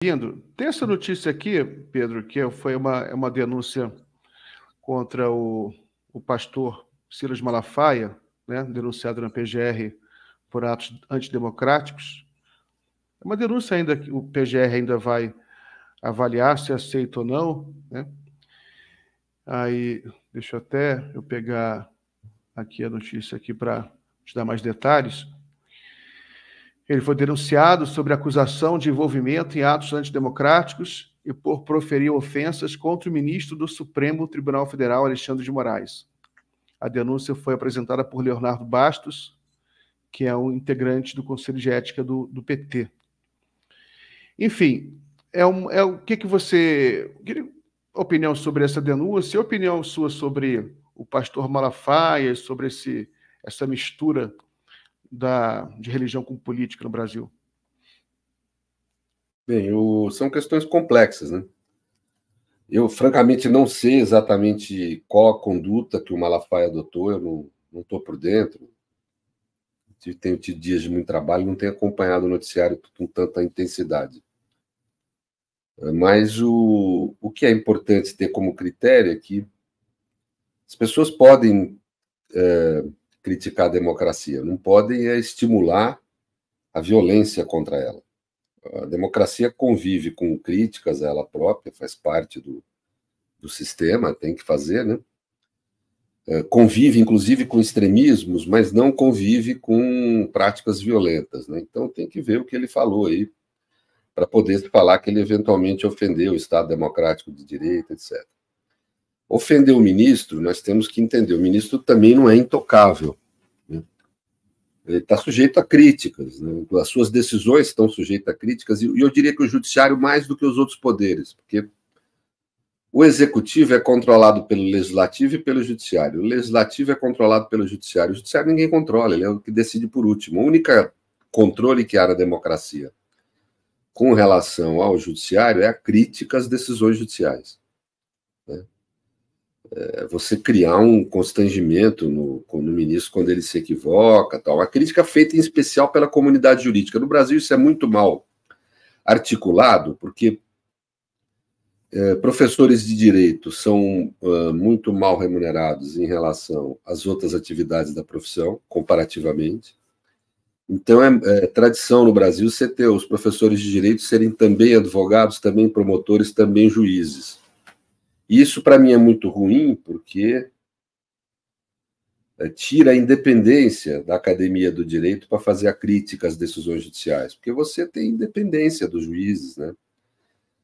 Tem essa notícia aqui, Pedro, que foi uma denúncia contra o pastor Silas Malafaia, né, denunciado na PGR por atos antidemocráticos. É uma denúncia ainda que o PGR ainda vai avaliar se aceita ou não, né? Aí, deixa eu pegar aqui a notícia aqui para te dar mais detalhes. Ele foi denunciado sobre acusação de envolvimento em atos antidemocráticos e por proferir ofensas contra o ministro do Supremo Tribunal Federal, Alexandre de Moraes. A denúncia foi apresentada por Leonardo Bastos, que é um integrante do Conselho de Ética do PT. Enfim, o que você... Opinião sobre essa denúncia e opinião sua sobre o pastor Malafaia, sobre essa mistura de religião com política no Brasil? Bem, são questões complexas, né? Eu, francamente, não sei exatamente qual a conduta que o Malafaia adotou, eu não estou por dentro. Tenho tido dias de muito trabalho, não tenho acompanhado o noticiário com tanta intensidade. Mas o que é importante ter como critério é que as pessoas podem criticar a democracia, não podem estimular a violência contra ela. A democracia convive com críticas a ela própria, faz parte do sistema, tem que fazer, né? Convive, inclusive, com extremismos, mas não convive com práticas violentas, né? Então tem que ver o que ele falou aí, para poder falar que ele eventualmente ofendeu o Estado Democrático de Direito, etc. Ofender o ministro, nós temos que entender, o ministro também não é intocável, né? Ele está sujeito a críticas, né? As suas decisões estão sujeitas a críticas, e eu diria que o judiciário mais do que os outros poderes, porque o executivo é controlado pelo legislativo e pelo judiciário. O legislativo é controlado pelo judiciário. O judiciário ninguém controla, ele é o que decide por último. O único controle que há na democracia com relação ao judiciário é a crítica às decisões judiciais, né? Você criar um constrangimento no ministro quando ele se equivoca, tal. A crítica feita em especial pela comunidade jurídica. No Brasil isso é muito mal articulado, porque professores de direito são muito mal remunerados em relação às outras atividades da profissão, comparativamente. Então, é tradição no Brasil você ter os professores de direito serem também advogados, também promotores, também juízes. Isso, para mim, é muito ruim, porque tira a independência da academia do direito para fazer a crítica às decisões judiciais, porque você tem independência dos juízes, né?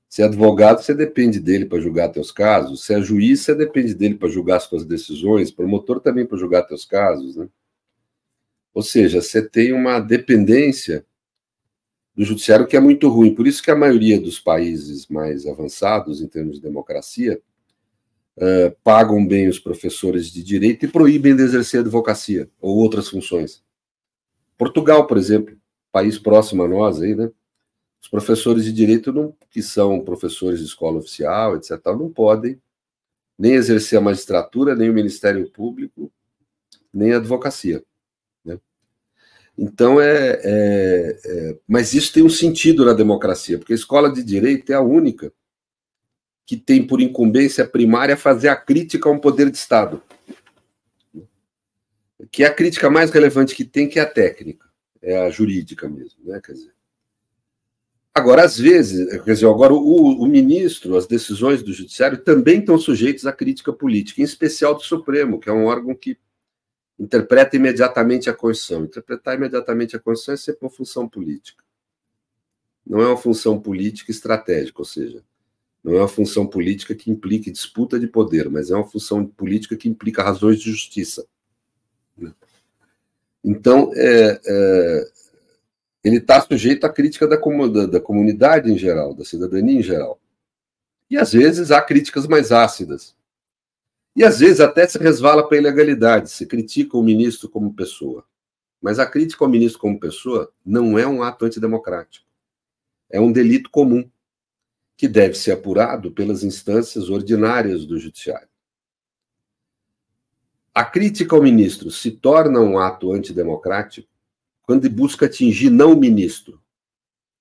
Se é advogado, você depende dele para julgar teus casos. Se é juiz, você depende dele para julgar as suas decisões. Promotor também para julgar teus casos, né? Ou seja, você tem uma dependência do judiciário que é muito ruim. Por isso que a maioria dos países mais avançados em termos de democracia pagam bem os professores de direito e proíbem de exercer advocacia ou outras funções. Portugal, por exemplo, país próximo a nós aí, né? Os professores de direito, que são professores de escola oficial, etc., não podem nem exercer a magistratura, nem o Ministério Público, nem a advocacia, né? Então, mas isso tem um sentido na democracia, porque a escola de direito é a única que tem por incumbência primária fazer a crítica a um poder de Estado, que é a crítica mais relevante que tem, que é a técnica, é a jurídica mesmo, né? Quer dizer, agora, às vezes, agora o ministro, as decisões do judiciário também estão sujeitas à crítica política, em especial do Supremo, que é um órgão que interpreta imediatamente a Constituição. Interpretar imediatamente a Constituição é sempre uma função política. Não é uma função política estratégica, ou seja, não é uma função política que implique disputa de poder, mas é uma função política que implica razões de justiça. Então, ele está sujeito à crítica da comunidade em geral, da cidadania em geral. E, às vezes, há críticas mais ácidas. E, às vezes, até se resvala para a ilegalidade, se critica o ministro como pessoa. Mas a crítica ao ministro como pessoa não é um ato antidemocrático. É um delito comum, que deve ser apurado pelas instâncias ordinárias do judiciário. A crítica ao ministro se torna um ato antidemocrático quando busca atingir não o ministro,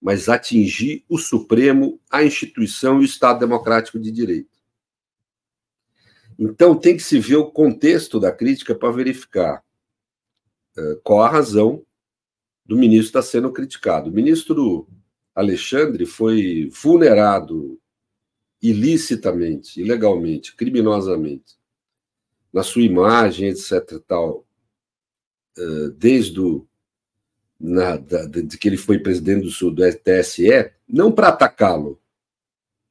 mas atingir o Supremo, a instituição e o Estado Democrático de Direito. Então, tem que se ver o contexto da crítica para verificar qual a razão do ministro estar sendo criticado. O ministro Alexandre foi vulnerado ilicitamente, ilegalmente, criminosamente, na sua imagem, etc. Tal, desde de que ele foi presidente do TSE, não para atacá-lo,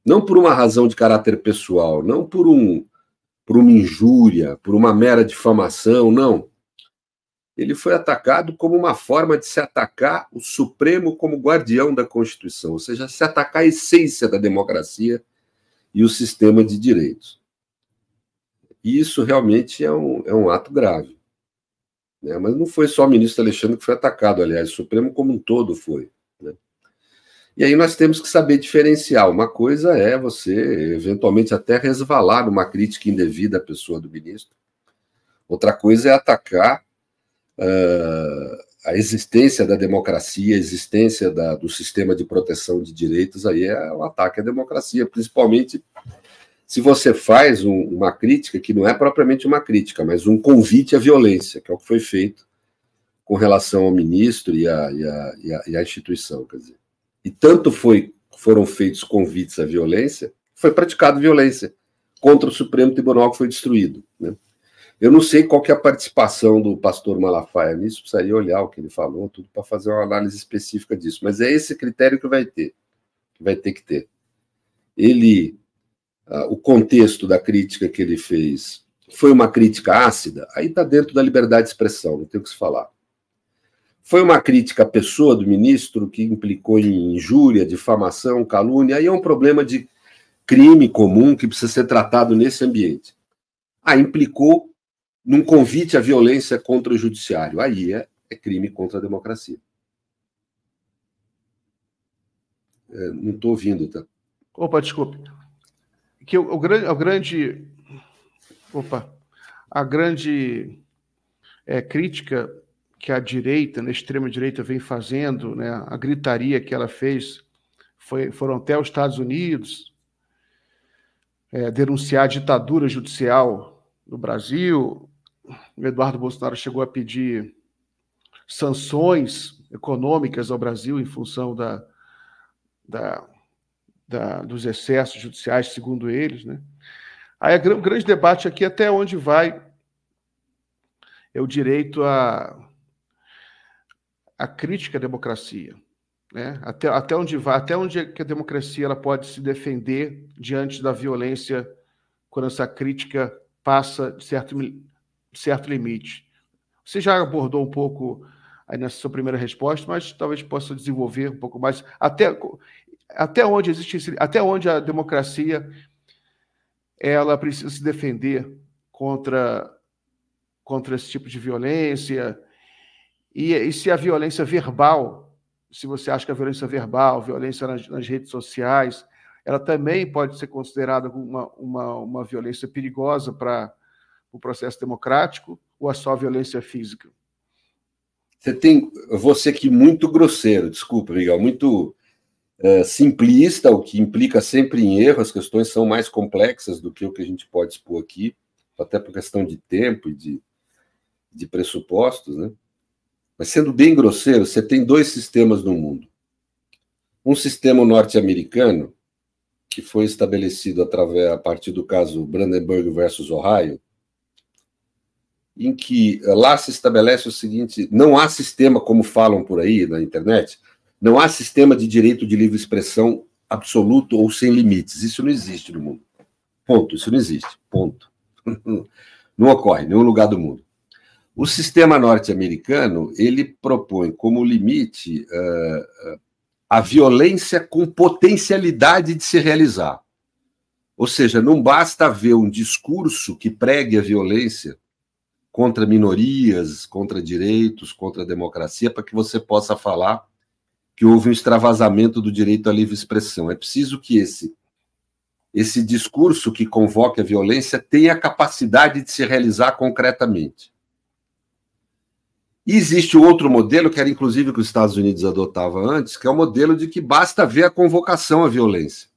não por uma razão de caráter pessoal, não por uma injúria, por uma mera difamação, não. Ele foi atacado como uma forma de se atacar o Supremo como guardião da Constituição, ou seja, se atacar a essência da democracia e o sistema de direitos. E isso realmente é um ato grave. Né? Mas não foi só o ministro Alexandre que foi atacado, aliás, o Supremo como um todo foi. Né? E aí nós temos que saber diferenciar. Uma coisa é você, eventualmente, até resvalar numa crítica indevida à pessoa do ministro. Outra coisa é atacar a existência da democracia, a existência do sistema de proteção de direitos. Aí é um ataque à democracia, principalmente se você faz uma crítica que não é propriamente uma crítica, mas um convite à violência, que é o que foi feito com relação ao ministro e à instituição. Quer dizer. E tanto foram feitos convites à violência, foi praticada violência contra o Supremo Tribunal, que foi destruído. Né? Eu não sei qual que é a participação do pastor Malafaia nisso, precisaria olhar o que ele falou, tudo para fazer uma análise específica disso, mas é esse critério que vai ter que ter. O contexto da crítica que ele fez foi uma crítica ácida, aí está dentro da liberdade de expressão, não tem o que se falar. Foi uma crítica à pessoa do ministro que implicou em injúria, difamação, calúnia, aí é um problema de crime comum que precisa ser tratado nesse ambiente. Implicou num convite à violência contra o judiciário, aí é crime contra a democracia. Não estou ouvindo, tá? Opa, desculpe. Que a grande crítica que a direita, a extrema-direita, vem fazendo, né, a gritaria que ela fez, foram até os Estados Unidos denunciar a ditadura judicial no Brasil. O Eduardo Bolsonaro chegou a pedir sanções econômicas ao Brasil em função dos excessos judiciais, segundo eles. Né? Aí o grande debate aqui é até onde vai o direito à crítica à democracia. Né? Até onde vai, até onde que a democracia ela pode se defender diante da violência quando essa crítica passa de certo limite. Você já abordou um pouco aí nessa sua primeira resposta, mas talvez possa desenvolver um pouco mais. Até onde até onde a democracia ela precisa se defender contra esse tipo de violência, e se a violência verbal, se você acha que a violência verbal, violência nas redes sociais, ela também pode ser considerada uma violência perigosa para o processo democrático, ou é só violência física? Você aqui muito grosseiro, desculpa, Miguel, muito simplista, o que implica sempre em erro. As questões são mais complexas do que o que a gente pode expor aqui, até por questão de tempo e de pressupostos, né? Mas sendo bem grosseiro, você tem dois sistemas no mundo. Um sistema norte-americano, que foi estabelecido a partir do caso Brandenburg versus Ohio, em que lá se estabelece o seguinte: não há sistema, como falam por aí na internet, não há sistema de direito de livre expressão absoluto ou sem limites. Isso não existe no mundo. Ponto. Isso não existe. Ponto. Não ocorre em nenhum lugar do mundo. O sistema norte-americano, ele propõe como limite a violência com potencialidade de se realizar. Ou seja, não basta haver um discurso que pregue a violência contra minorias, contra direitos, contra a democracia, para que você possa falar que houve um extravasamento do direito à livre expressão. É preciso que esse discurso que convoque a violência tenha a capacidade de se realizar concretamente. E existe outro modelo, que era inclusive o que os Estados Unidos adotavam antes, que é o modelo de que basta ver a convocação à violência.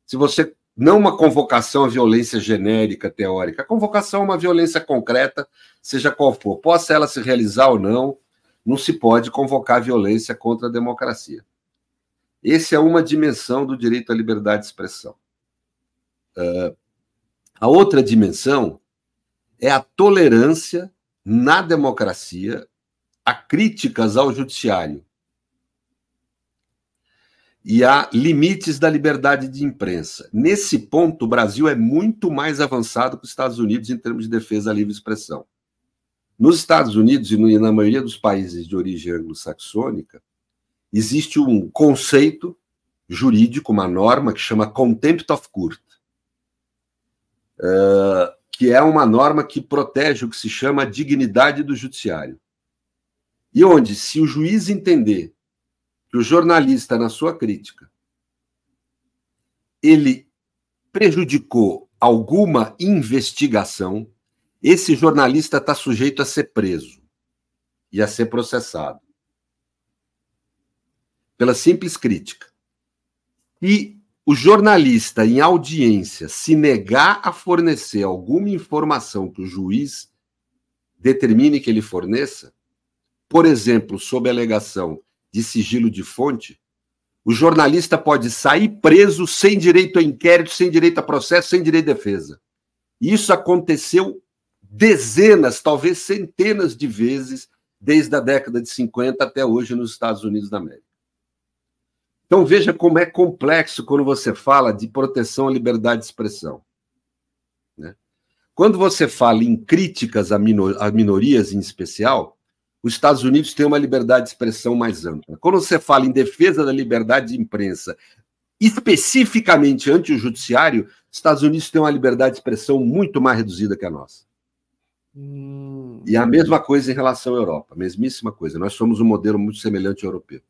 Se você não uma convocação à violência genérica, teórica, a convocação a uma violência concreta, seja qual for, possa ela se realizar ou não, não se pode convocar violência contra a democracia. Essa é uma dimensão do direito à liberdade de expressão. A outra dimensão é a tolerância na democracia a críticas ao judiciário e a limites da liberdade de imprensa. Nesse ponto, o Brasil é muito mais avançado que os Estados Unidos em termos de defesa à livre expressão. Nos Estados Unidos e na maioria dos países de origem anglo-saxônica, existe um conceito jurídico, uma norma que chama Contempt of Court, que é uma norma que protege o que se chama a dignidade do judiciário. E onde, se o juiz entender que o jornalista, na sua crítica, ele prejudicou alguma investigação, esse jornalista está sujeito a ser preso e a ser processado pela simples crítica. E o jornalista, em audiência, se negar a fornecer alguma informação que o juiz determine que ele forneça, por exemplo, sob a alegação de sigilo de fonte, o jornalista pode sair preso sem direito a inquérito, sem direito a processo, sem direito à defesa. Isso aconteceu dezenas, talvez centenas de vezes, desde a década de 50 até hoje nos Estados Unidos da América. Então veja como é complexo quando você fala de proteção à liberdade de expressão, né? Quando você fala em críticas a minorias em especial, os Estados Unidos têm uma liberdade de expressão mais ampla. Quando você fala em defesa da liberdade de imprensa, especificamente ante o judiciário, os Estados Unidos têm uma liberdade de expressão muito mais reduzida que a nossa. E a mesma coisa em relação à Europa, a mesmíssima coisa. Nós somos um modelo muito semelhante ao europeu.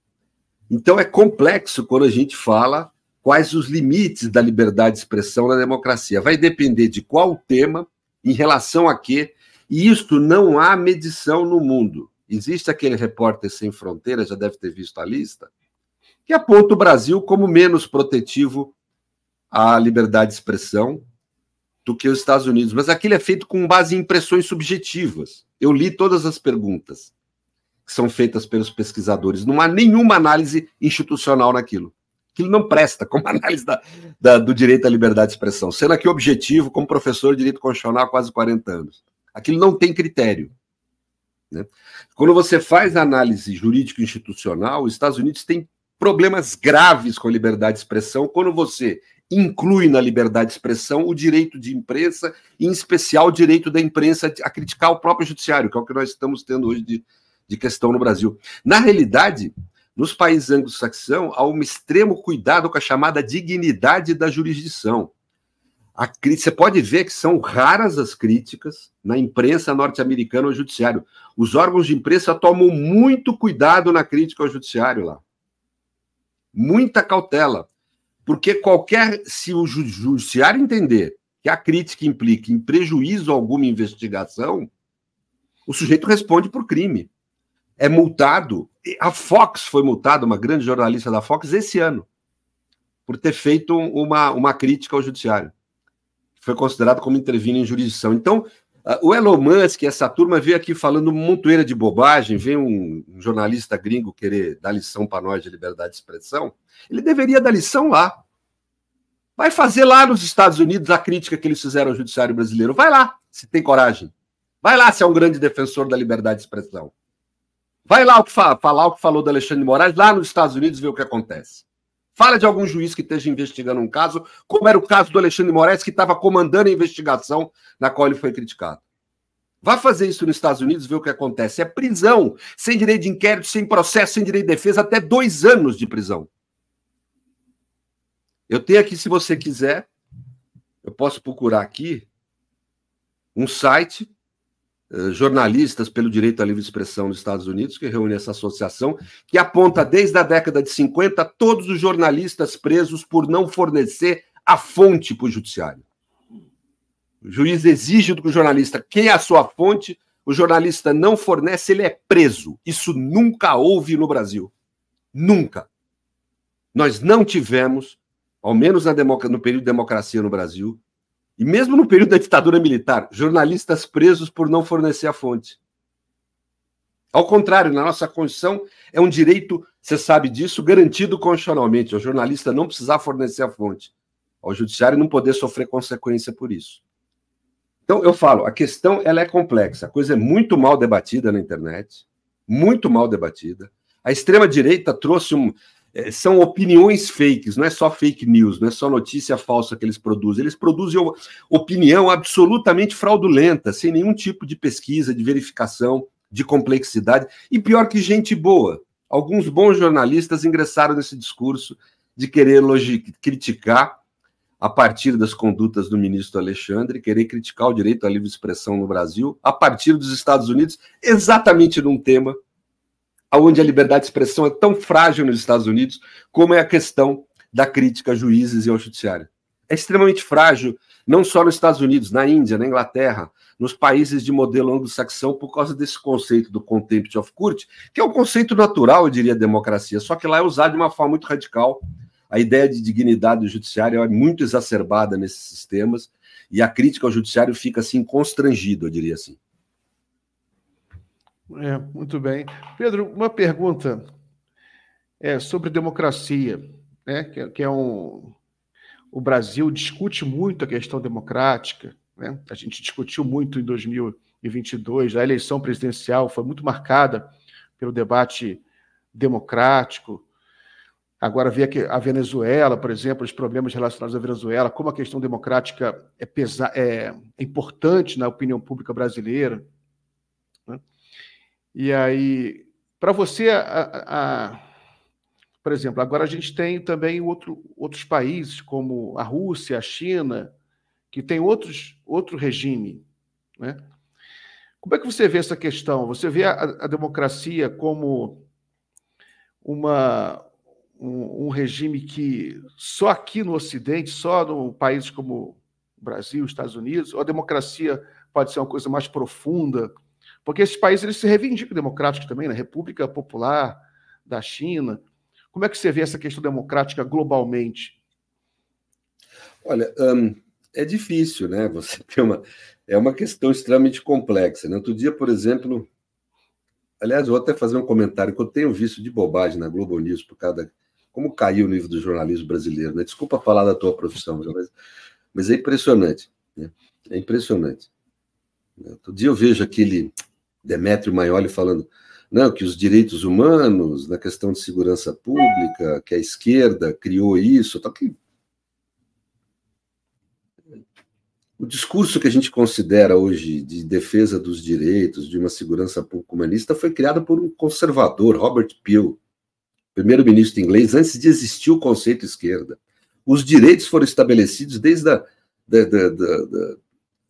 Então é complexo quando a gente fala quais os limites da liberdade de expressão na democracia. Vai depender de qual tema, em relação a quê, e isto não há medição no mundo. Existe aquele Repórter Sem Fronteiras, já deve ter visto a lista, que aponta o Brasil como menos protetivo à liberdade de expressão do que os Estados Unidos. Mas aquilo é feito com base em impressões subjetivas. Eu li todas as perguntas que são feitas pelos pesquisadores. Não há nenhuma análise institucional naquilo. Aquilo não presta como análise do direito à liberdade de expressão. Sendo aqui objetivo, como professor de direito constitucional há quase 40 anos. Aquilo não tem critério, né? Quando você faz análise jurídico-institucional, os Estados Unidos têm problemas graves com a liberdade de expressão quando você inclui na liberdade de expressão o direito de imprensa, em especial o direito da imprensa a criticar o próprio judiciário, que é o que nós estamos tendo hoje de questão no Brasil. Na realidade, nos países anglo-saxões, há um extremo cuidado com a chamada dignidade da jurisdição. Você pode ver que são raras as críticas na imprensa norte-americana ao judiciário. Os órgãos de imprensa tomam muito cuidado na crítica ao judiciário lá. Muita cautela. Porque se o judiciário entender que a crítica implica em prejuízo a alguma investigação, o sujeito responde por crime. É multado. A Fox foi multada, uma grande jornalista da Fox, esse ano, por ter feito uma crítica ao judiciário. Foi considerado como intervindo em jurisdição. Então, o Elon Musk, essa turma, veio aqui falando montoeira de bobagem, vem um jornalista gringo querer dar lição para nós de liberdade de expressão, ele deveria dar lição lá. Vai fazer lá nos Estados Unidos a crítica que eles fizeram ao judiciário brasileiro. Vai lá, se tem coragem. Vai lá, se é um grande defensor da liberdade de expressão. Vai lá falar o que falou do Alexandre de Moraes, lá nos Estados Unidos, ver o que acontece. Fala de algum juiz que esteja investigando um caso, como era o caso do Alexandre de Moraes, que estava comandando a investigação na qual ele foi criticado. Vá fazer isso nos Estados Unidos, ver o que acontece. É prisão, sem direito de inquérito, sem processo, sem direito de defesa, até 2 anos de prisão. Eu tenho aqui, se você quiser, eu posso procurar aqui um site, jornalistas pelo direito à livre expressão nos Estados Unidos, que reúne essa associação, que aponta desde a década de 50 todos os jornalistas presos por não fornecer a fonte para o judiciário. O juiz exige do jornalista quem é a sua fonte, o jornalista não fornece, ele é preso. Isso nunca houve no Brasil. Nunca. Nós não tivemos, ao menos no período de democracia no Brasil, e mesmo no período da ditadura militar, jornalistas presos por não fornecer a fonte. Ao contrário, na nossa Constituição, é um direito, você sabe disso, garantido constitucionalmente, o jornalista não precisar fornecer a fonte, ao judiciário não poder sofrer consequência por isso. Então, eu falo, a questão ela é complexa, a coisa é muito mal debatida na internet, muito mal debatida. A extrema-direita trouxe são opiniões fakes, não é só fake news, não é só notícia falsa que eles produzem opinião absolutamente fraudulenta, sem nenhum tipo de pesquisa, de verificação, de complexidade, e pior que gente boa. Alguns bons jornalistas ingressaram nesse discurso de querer criticar, a partir das condutas do ministro Alexandre, querer criticar o direito à livre expressão no Brasil, a partir dos Estados Unidos, exatamente num tema onde a liberdade de expressão é tão frágil nos Estados Unidos, como é a questão da crítica a juízes e ao judiciário. É extremamente frágil, não só nos Estados Unidos, na Índia, na Inglaterra, nos países de modelo anglo-saxão, por causa desse conceito do contempt of court, que é um conceito natural, eu diria, democracia, só que lá é usado de uma forma muito radical. A ideia de dignidade do judiciário é muito exacerbada nesses sistemas, e a crítica ao judiciário fica, assim, constrangida, eu diria assim. Muito bem. Pedro, uma pergunta sobre democracia, né? O Brasil discute muito a questão democrática, né? A gente discutiu muito em 2022, a eleição presidencial foi muito marcada pelo debate democrático. Agora, vê que a Venezuela, por exemplo, os problemas relacionados à Venezuela, como a questão democrática é importante na opinião pública brasileira, né? E aí, para você, por exemplo, agora a gente tem também outros países, como a Rússia, a China, que tem outro regime, né? Como é que você vê essa questão? Você vê a democracia como um regime que só aqui no Ocidente, só em países como o Brasil, Estados Unidos, ou a democracia pode ser uma coisa mais profunda? Porque esses países eles se reivindicam democráticos também, né? República Popular da China. Como é que você vê essa questão democrática globalmente? Olha, é difícil, né? Você tem é uma questão extremamente complexa, né? Outro dia, por exemplo, aliás, eu vou até fazer um comentário que eu tenho visto de bobagem na Globo News por causa como caiu o nível do jornalismo brasileiro, né? Desculpa falar da tua profissão, mas é impressionante, né? É impressionante. Outro dia eu vejo aquele Demétrio Maioli falando não, que os direitos humanos, na questão de segurança pública, que a esquerda criou isso, tal, que o discurso que a gente considera hoje de defesa dos direitos, de uma segurança pública humanista, foi criado por um conservador, Robert Peel, primeiro-ministro inglês, antes de existir o conceito esquerda. Os direitos foram estabelecidos desde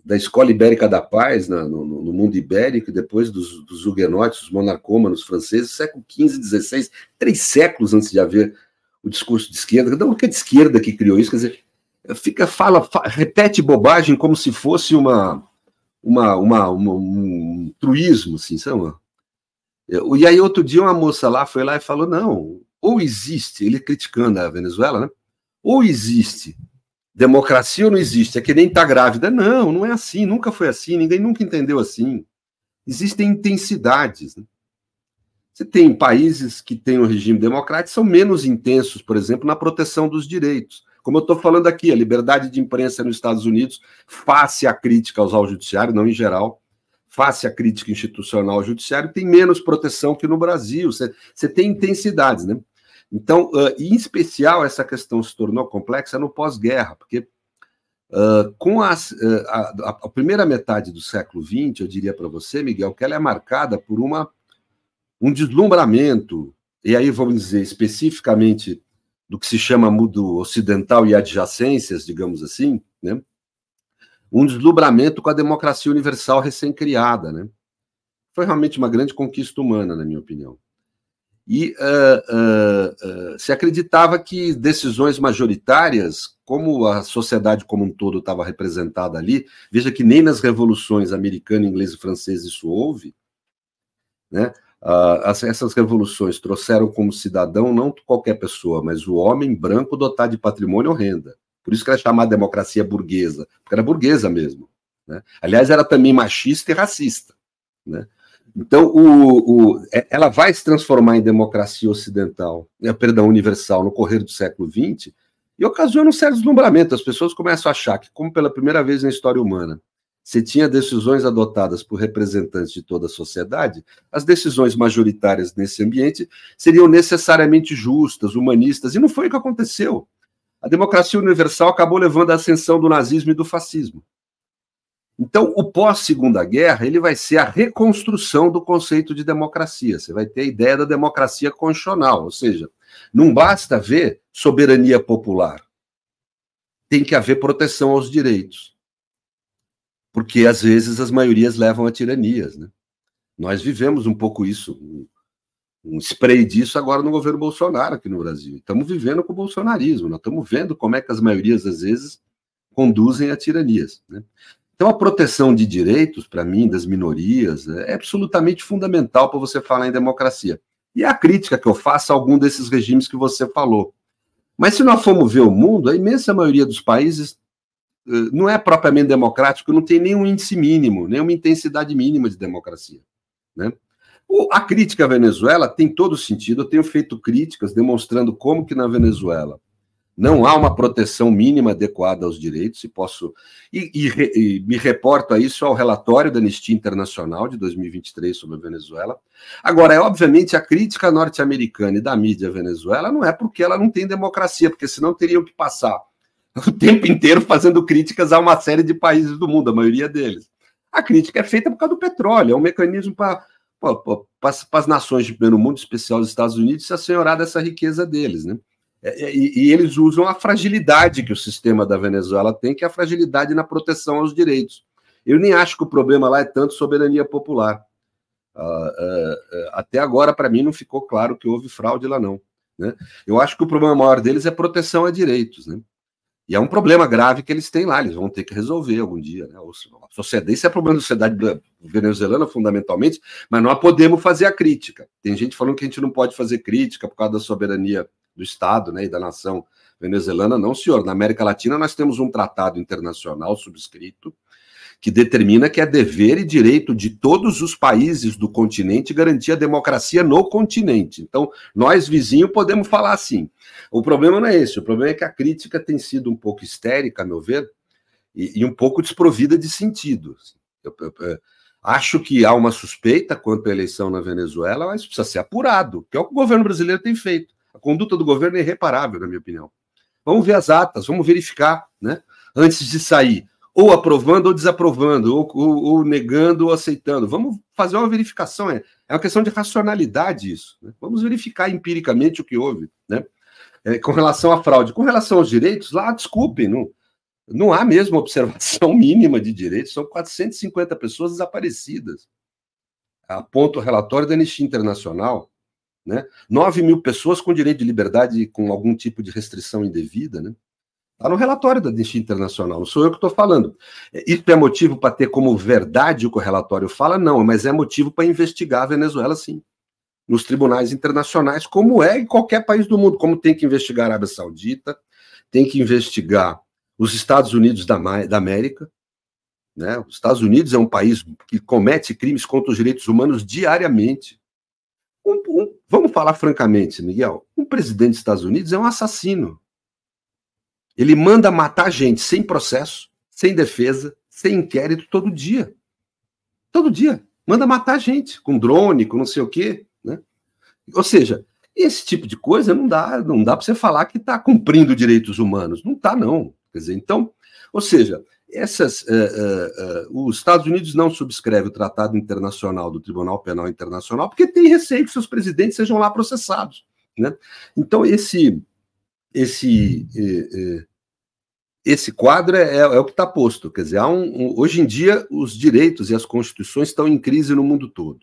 da Escola Ibérica da Paz, no mundo ibérico, e depois dos huguenotes, os monarcômanos franceses, século XV, XVI, 3 séculos antes de haver o discurso de esquerda. Não, que é de esquerda que criou isso, quer dizer, repete bobagem como se fosse um truísmo, assim, sabe? E aí, outro dia, uma moça lá foi lá e falou, não, ou existe, ele criticando a Venezuela, né? Ou existe democracia ou não existe, é que nem tá grávida. Não, não é assim, nunca foi assim, ninguém nunca entendeu assim. Existem intensidades, né? Você tem países que têm um regime democrático, são menos intensos, por exemplo, na proteção dos direitos. Como eu estou falando aqui, a liberdade de imprensa nos Estados Unidos, face à crítica ao judiciário, não em geral, face à crítica institucional ao judiciário, tem menos proteção que no Brasil. Você tem intensidades, né? Então, em especial, essa questão se tornou complexa no pós-guerra, porque com a primeira metade do século XX, eu diria para você, Miguel, que ela é marcada por um deslumbramento, e aí vamos dizer especificamente do que se chama mundo ocidental e adjacências, digamos assim, né? Um deslumbramento com a democracia universal recém-criada, né? Foi realmente uma grande conquista humana, na minha opinião. E se acreditava que decisões majoritárias como a sociedade como um todo estava representada ali, veja que nem nas revoluções americana, inglesa e francesa isso houve, né? Essas revoluções trouxeram como cidadão não qualquer pessoa, mas o homem branco dotado de patrimônio ou renda. Por isso que era chamada democracia burguesa, porque era burguesa mesmo, né? Aliás, era também machista e racista, né? Então, ela vai se transformar em democracia ocidental, perdão, universal, no correr do século XX, e ocasiona um certo deslumbramento. As pessoas começam a achar que, como pela primeira vez na história humana, se tinha decisões adotadas por representantes de toda a sociedade, as decisões majoritárias nesse ambiente seriam necessariamente justas, humanistas, e não foi o que aconteceu. A democracia universal acabou levando à ascensão do nazismo e do fascismo. Então, o pós-Segunda Guerra, ele vai ser a reconstrução do conceito de democracia. Você vai ter a ideia da democracia constitucional, ou seja, não basta haver soberania popular, tem que haver proteção aos direitos. Porque, às vezes, as maiorias levam a tiranias, né? Nós vivemos um pouco isso, um spray disso agora no governo Bolsonaro aqui no Brasil. Estamos vivendo com o bolsonarismo, nós estamos vendo como é que as maiorias, às vezes, conduzem a tiranias, né? Então, a proteção de direitos, para mim, das minorias, é absolutamente fundamental para você falar em democracia. E a crítica que eu faço a algum desses regimes que você falou. Mas se nós formos ver o mundo, a imensa maioria dos países não é propriamente democrático, não tem nenhum índice mínimo, nenhuma intensidade mínima de democracia, né? A crítica à Venezuela tem todo sentido. Eu tenho feito críticas demonstrando como que na Venezuela não há uma proteção mínima adequada aos direitos, e me reporto a isso ao relatório da Anistia Internacional de 2023 sobre a Venezuela. Agora, obviamente, a crítica norte-americana e da mídia à Venezuela não é porque ela não tem democracia, porque senão teriam que passar o tempo inteiro fazendo críticas a uma série de países do mundo, a maioria deles. A crítica é feita por causa do petróleo, é um mecanismo para as nações de primeiro mundo, em especial os Estados Unidos, se assenhorar dessa riqueza deles, né? E eles usam a fragilidade que o sistema da Venezuela tem, que é a fragilidade na proteção aos direitos. Eu nem acho que o problema lá é tanto soberania popular. Até agora, para mim, não ficou claro que houve fraude lá, não, né? Eu acho que o problema maior deles é proteção a direitos, né? E é um problema grave que eles têm lá, eles vão ter que resolver algum dia, né? A sociedade, esse é o problema da sociedade venezuelana, fundamentalmente, mas nós podemos fazer a crítica. Tem gente falando que a gente não pode fazer crítica por causa da soberania do Estado, né, e da nação venezuelana. Não, senhor. Na América Latina nós temos um tratado internacional subscrito que determina que é dever e direito de todos os países do continente garantir a democracia no continente. Então, nós, vizinhos, podemos falar assim. O problema não é esse. O problema é que a crítica tem sido um pouco histérica, a meu ver, e um pouco desprovida de sentido. Eu acho que há uma suspeita quanto à eleição na Venezuela, mas precisa ser apurado, que é o que o governo brasileiro tem feito. A conduta do governo é irreparável, na minha opinião. Vamos ver as atas, vamos verificar, né, antes de sair, ou aprovando ou desaprovando, ou negando ou aceitando. Vamos fazer uma verificação, é uma questão de racionalidade isso, né? Vamos verificar empiricamente o que houve, né? Com relação à fraude. Com relação aos direitos, lá, desculpem, não há mesmo observação mínima de direitos, são 450 pessoas desaparecidas. Aponta o relatório da Anistia Internacional, né? 9 mil pessoas com direito de liberdade com algum tipo de restrição indevida, né? Está no relatório da Anistia Internacional, não sou eu que estou falando. Isso é motivo para ter como verdade o que o relatório fala? Não, mas é motivo para investigar a Venezuela, sim, nos tribunais internacionais, como é em qualquer país do mundo, como tem que investigar a Arábia Saudita, tem que investigar os Estados Unidos da América, né? Os Estados Unidos é um país que comete crimes contra os direitos humanos diariamente. Vamos falar francamente, Miguel, um presidente dos Estados Unidos é um assassino. Ele manda matar gente sem processo, sem defesa, sem inquérito, todo dia. Todo dia. Manda matar gente, com drone, com não sei o quê, né? Ou seja, esse tipo de coisa não dá para você falar que está cumprindo direitos humanos. Não está, não. Quer dizer, então, ou seja, os Estados Unidos não subscreve o Tratado Internacional do Tribunal Penal Internacional porque tem receio que seus presidentes sejam lá processados, né? Então, esse quadro é o que está posto. Quer dizer, hoje em dia, os direitos e as constituições estão em crise no mundo todo.